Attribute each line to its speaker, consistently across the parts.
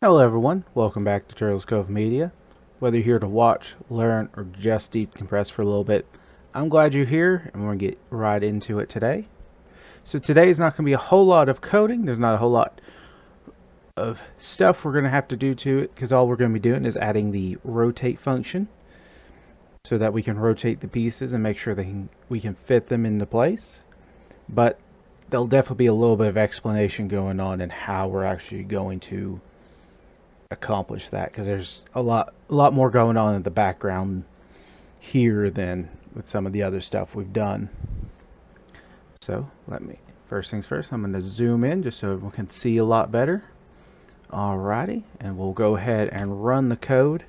Speaker 1: Hello everyone, welcome back to Cove Media. Whether you're here to watch, learn, or just decompress for a little bit, I'm glad you're here and we're going to get right into it today. So today is not going to be a whole lot of coding, there's not a whole lot of stuff we're going to have to do to it because all we're going to be doing is adding the rotate function so that we can rotate the pieces and make sure we can fit them into place. But there'll definitely be a little bit of explanation going on and how we're actually going to accomplish that because there's a lot more going on in the background here than with some of the other stuff we've done. So first things first, I'm going to zoom in just so we can see a lot better. Alrighty, and we'll go ahead and run the code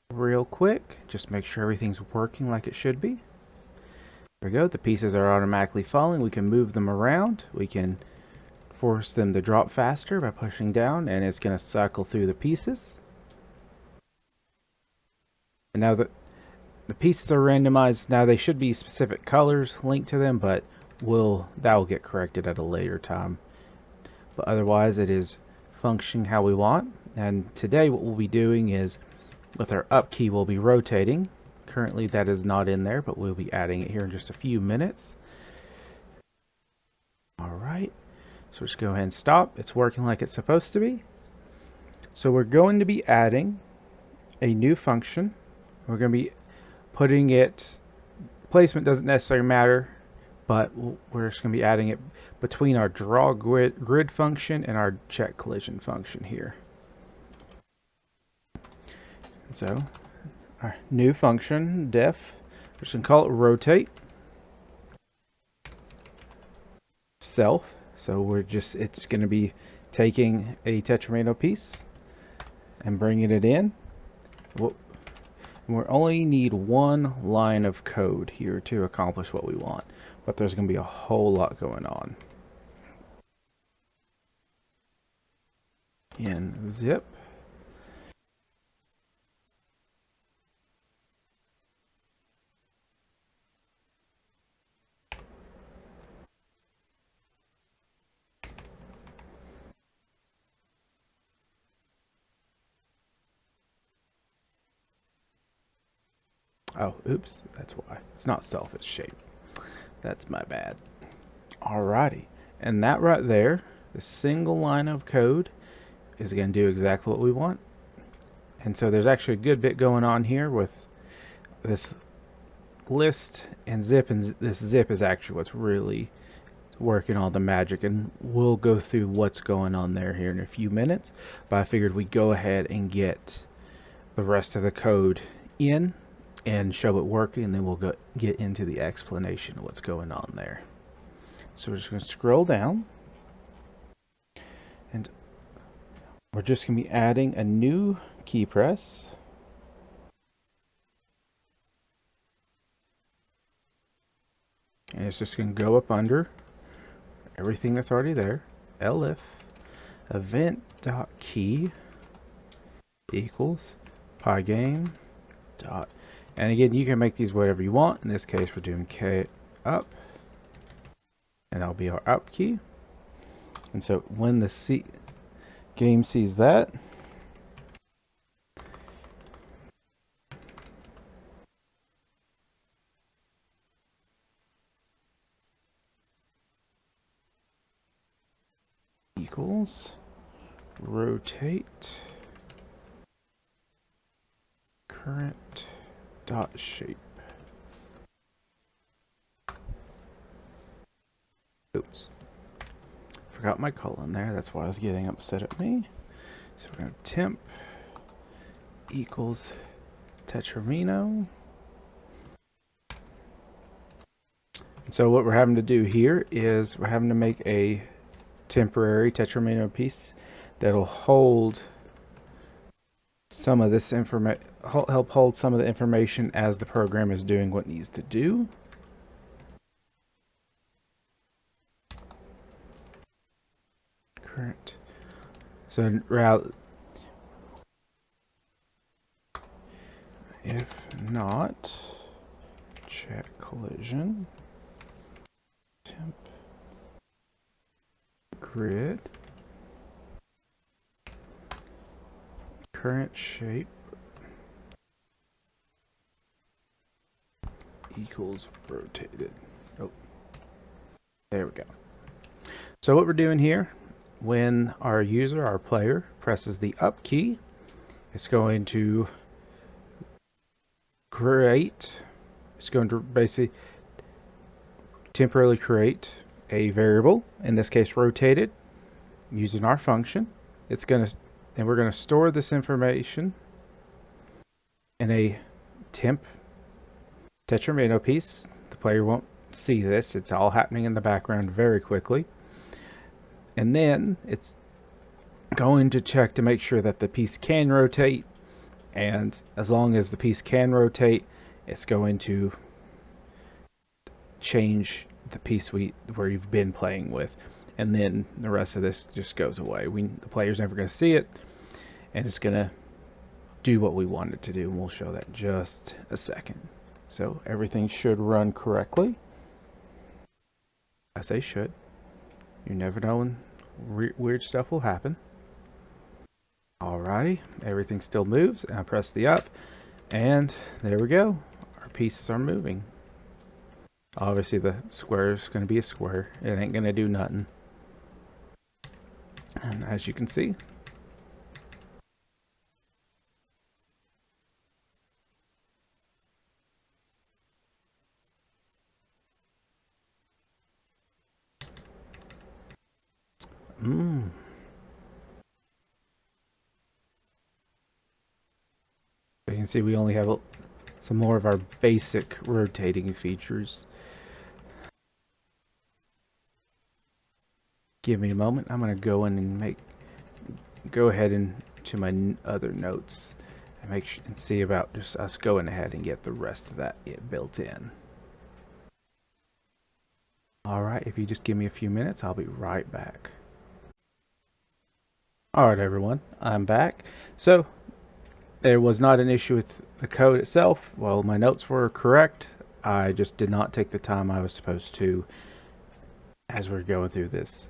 Speaker 1: real quick. Just make sure everything's working like it should be. There we go, the pieces are automatically falling. We can move them around. We can force them to drop faster by pushing down, and it's going to cycle through the pieces. And now that the pieces are randomized, now they should be specific colors linked to them, but that will get corrected at a later time. But otherwise, it is functioning how we want. And today, what we'll be doing is, with our up key, we'll be rotating. Currently, that is not in there, but we'll be adding it here in just a few minutes. Alright, so just go ahead and stop. It's working like it's supposed to be. So we're going to be adding a new function. We're going to be putting it, placement doesn't necessarily matter, but we're just going to be adding it between our draw grid function and our check collision function here. So our new function, def, we're just going to call it rotate self. So it's going to be taking a Tetrimino piece and bringing it in. We only need one line of code here to accomplish what we want, but there's going to be a whole lot going on. In zip. Oh, oops, that's why. It's not self, it's shape. That's my bad. Alrighty, and that right there, the single line of code, is going to do exactly what we want. And so there's actually a good bit going on here with this list and zip, and this zip is actually what's really working all the magic, and we'll go through what's going on there here in a few minutes. But I figured we'd go ahead and get the rest of the code in and show it working, and then we'll get into the explanation of what's going on there. So we're just going to scroll down, and we're just going to be adding a new key press. And it's just going to go up under everything that's already there. elif event.key equals Pygame dot. And again, you can make these whatever you want. In this case, we're doing K up, and that'll be our up key. And so when the game sees that, equals rotate current dot shape. Oops, forgot my colon there. That's why I was getting upset at me. So we're going to temp equals Tetrimino. So what we're having to do here is we're having to make a temporary Tetrimino piece that'll hold some of this information, help hold some of the information as the program is doing what it needs to do. Current. So if not, check collision temp grid current shape equals rotated. Oh, there we go. So what we're doing here, when our user, our player, presses the up key, it's going to basically temporarily create a variable, in this case rotated, using our function. And we're going to store this information in a temp Tetrimino piece. The player won't see this. It's all happening in the background very quickly. And then it's going to check to make sure that the piece can rotate. And as long as the piece can rotate, it's going to change the piece where you've been playing with. And then the rest of this just goes away. The player's never going to see it. And it's going to do what we want it to do. And we'll show that in just a second. So everything should run correctly. I say should. You never know when weird stuff will happen. Alrighty, everything still moves, and I press the up, and there we go. Our pieces are moving. Obviously the square is going to be a square. It ain't going to do nothing. And as you can see, you can see we only have some more of our basic rotating features. Give me a moment. I'm going to go in and go ahead into my other notes and see about just us going ahead and get the rest of that built in. Alright, if you just give me a few minutes, I'll be right back. Alright everyone, I'm back. So, there was not an issue with the code itself. Well, my notes were correct. I just did not take the time I was supposed to as we're going through this.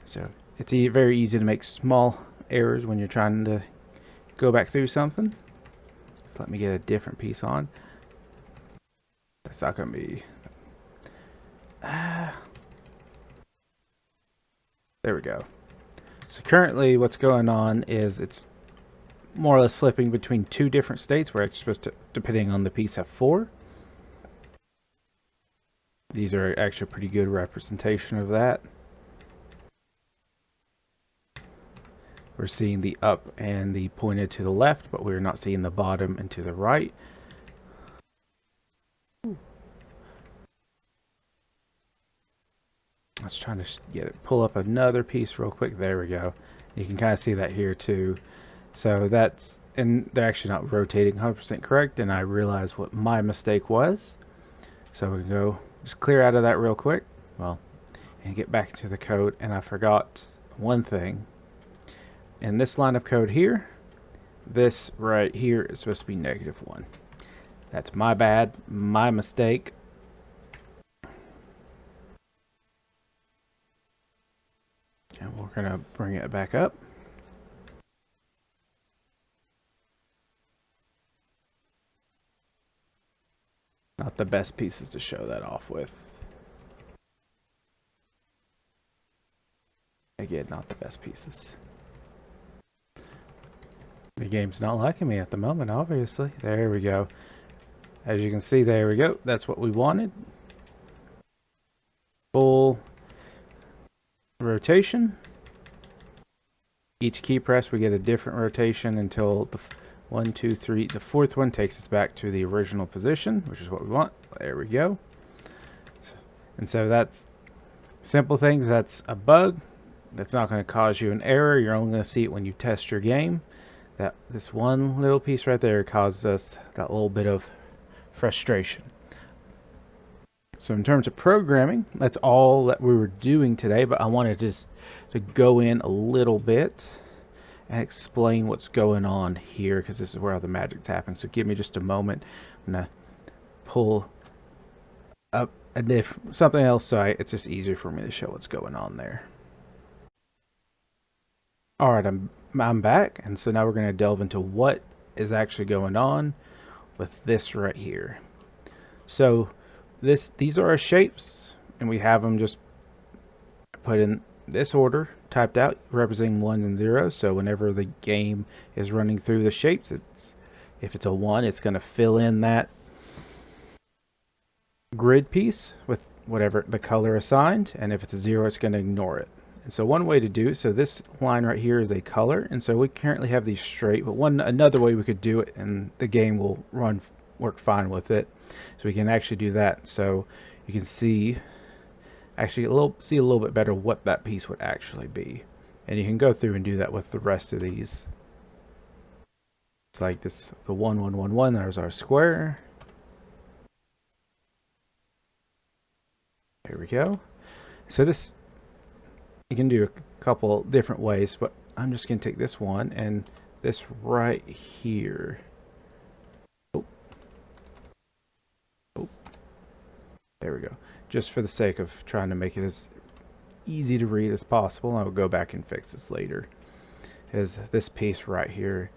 Speaker 1: So, it's very easy to make small errors when you're trying to go back through something. So let me get a different piece on. That's not going to be... there we go. So currently what's going on is it's more or less flipping between two different states where it's supposed to, depending on the piece, have 4. These are actually a pretty good representation of that. We're seeing the up and the pointed to the left, but we're not seeing the bottom and to the right. Let's try to pull up another piece real quick. There we go. You can kind of see that here too. So and they're actually not rotating 100% correct, and I realized what my mistake was. So we can go just clear out of that real quick. Well, and get back to the code, and I forgot one thing. In this line of code here, this right here is supposed to be -1. That's my bad, my mistake. And we're going to bring it back up. Not the best pieces to show that off with. Again, not the best pieces. The game's not liking me at the moment, obviously. There we go. As you can see, there we go. That's what we wanted. Full rotation. Each key press we get a different rotation until the 1, 2, 3, the 4th one takes us back to the original position, which is what we want. There we go. And so that's simple things. That's a bug. That's not going to cause you an error. You're only going to see it when you test your game. This one little piece right there causes us that little bit of frustration. So in terms of programming, that's all that we were doing today, but I wanted just to go in a little bit and explain what's going on here, because this is where all the magic's happening. So give me just a moment. I'm going to pull up something else so it's just easier for me to show what's going on there. Alright, I'm back, and so now we're going to delve into what is actually going on with this right here. So these are our shapes, and we have them just put in this order, typed out, representing ones and zeros. So whenever the game is running through the shapes, if it's a 1, it's going to fill in that grid piece with whatever the color assigned, and if it's a 0, it's going to ignore it. And so one way to do it, so this line right here is a color, and so we currently have these straight, but another way we could do it, and the game will work fine with it. So we can actually do that. So you can see actually see a little bit better what that piece would actually be, and you can go through and do that with the rest of these. It's like this, the 1 1 1 1. There's our square. Here we go. So this, you can do a couple different ways, but I'm just going to take this one and this right here. Oh. Oh. There we go. Just for the sake of trying to make it as easy to read as possible, I will go back and fix this later. Is this piece right here.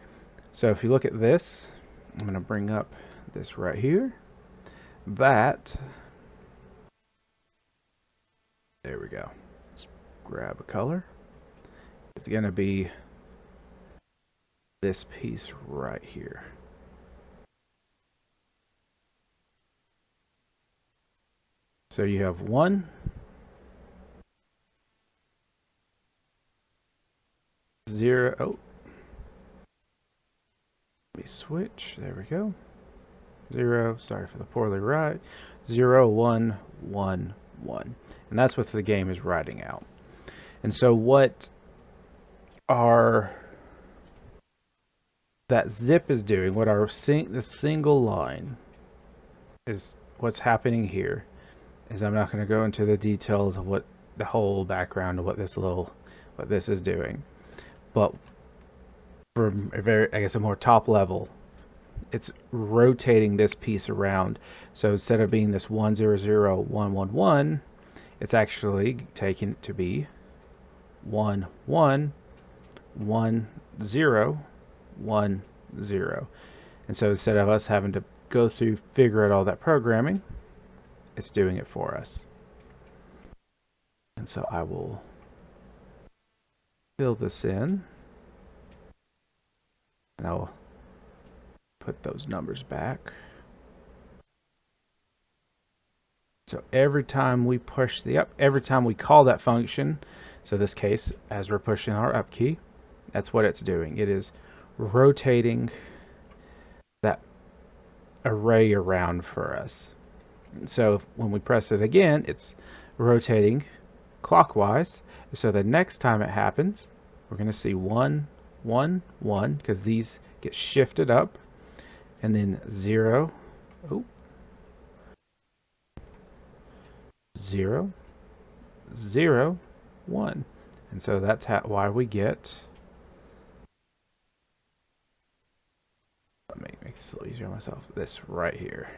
Speaker 1: So if you look at this, I'm going to bring up this right here. That, there we go. Just grab a color. It's going to be this piece right here. So you have 1, 0. Oh, let me switch. There we go. 0. Sorry for the poorly write. 0 1 1 1, and that's what the game is writing out. And so what that zip is doing, what the single line is, what's happening here is, I'm not going to go into the details of what the whole background of what this is doing, but from a more top level, it's rotating this piece around. So instead of being this 1 0 0 1 1 1, it's actually taking it to be 1 1 1 0 1 0. And so instead of us having to go through figure out all that programming, it's doing it for us. And so I will fill this in, and I'll put those numbers back. So every time we push the up, every time we call that function, so this case, as we're pushing our up key, that's what it's doing. It is rotating that array around for us. And so when we press it again, it's rotating clockwise. So the next time it happens, we're going to see 1 1 1, because these get shifted up, and then 0, oh, 0 0 1, and so that's why we get. Let me make this a little easier on myself. This right here.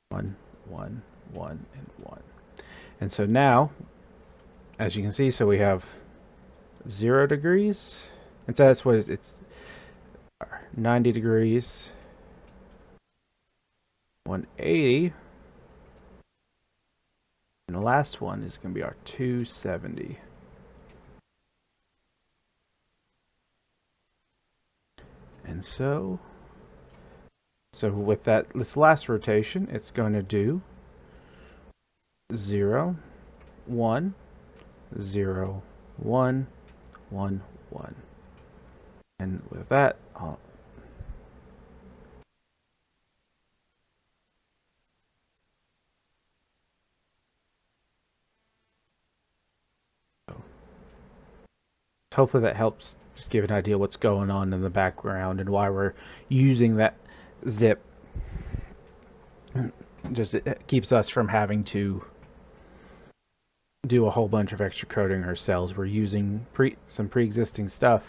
Speaker 1: One, one, one, and 1. And so now, as you can see, so we have 0 degrees, and so that's what it's 90 degrees, 180, and the last one is going to be our 270. And so with this last rotation, it's going to do 0 1 0 1 1 1. And with that, hopefully that helps just give an idea what's going on in the background and why we're using that zip. Just it keeps us from having to do a whole bunch of extra coding ourselves. We're using some pre-existing stuff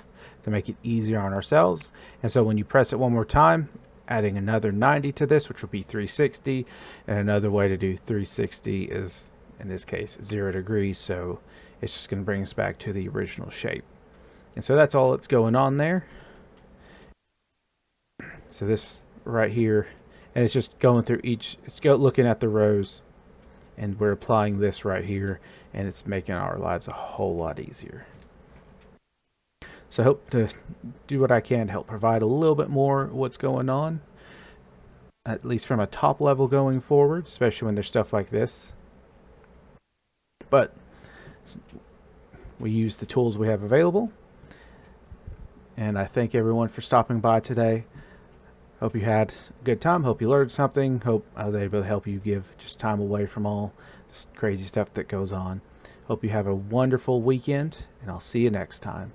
Speaker 1: to make it easier on ourselves. And so when you press it one more time, adding another 90 to this, which will be 360. And another way to do 360 is, in this case, 0 degrees. So it's just going to bring us back to the original shape. And so that's all that's going on there. So this right here, and it's just going through each, looking at the rows, and we're applying this right here, and it's making our lives a whole lot easier. So I hope to do what I can to help provide a little bit more what's going on, at least from a top level going forward, especially when there's stuff like this. But we use the tools we have available, and I thank everyone for stopping by today. Hope you had a good time. Hope you learned something. Hope I was able to help you give just time away from all this crazy stuff that goes on. Hope you have a wonderful weekend, and I'll see you next time.